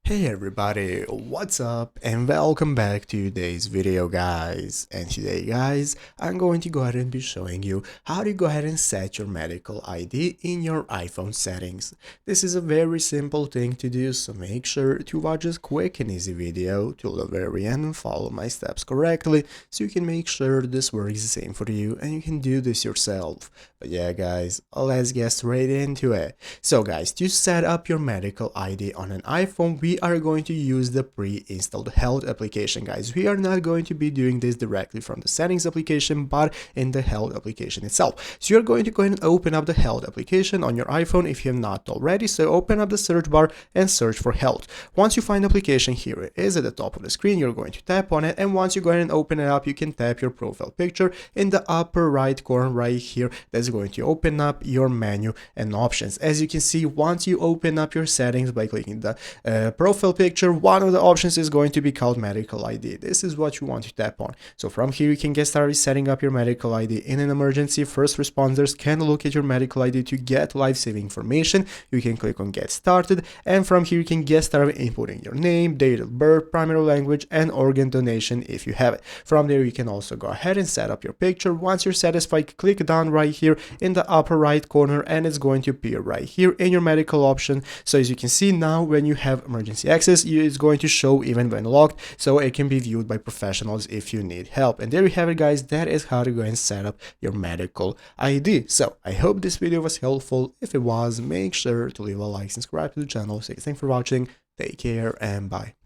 Hey everybody, what's up and welcome back to today's video guys. And today guys, I'm going to go ahead and be showing you how to go ahead and set your medical ID in your iPhone settings. This is a very simple thing to do, so make sure to watch this quick and easy video till the very end and follow my steps correctly so you can make sure this works the same for you and you can do this yourself. But yeah guys, let's get straight into it. So guys, to set up your medical ID on an iPhone, we are going to use the pre-installed health application guys. We are not going to be doing this directly from the settings application but in the health application itself. So you're going to go ahead and open up the health application on your iPhone if you have not already. So open up the search bar and search for health. Once you find the application, here it is at the top of the screen, you're going to tap on it, and once you go ahead and open it up, you can tap your profile picture in the upper right corner right here. That's going to open up your menu and options. As you can see, once you open up your settings by clicking the profile picture, one of the options is going to be called medical ID. This is what you want to tap on. So from here you can get started setting up your medical ID. In an emergency, first responders can look at your medical ID to get life-saving information. You can click on get started, and from here you can get started inputting your name, date of birth, primary language, and organ donation if you have it. From there you can also go ahead and set up your picture. Once you're satisfied, click down right here in the upper right corner and it's going to appear right here in your medical option. So as you can see now, when you have emergency access, it's going to show even when locked, so it can be viewed by professionals if you need help. And there you have it guys, that is how to go and set up your medical ID. So I hope this video was helpful. If it was, make sure to leave a like, subscribe to the channel. So thanks for watching, take care and bye.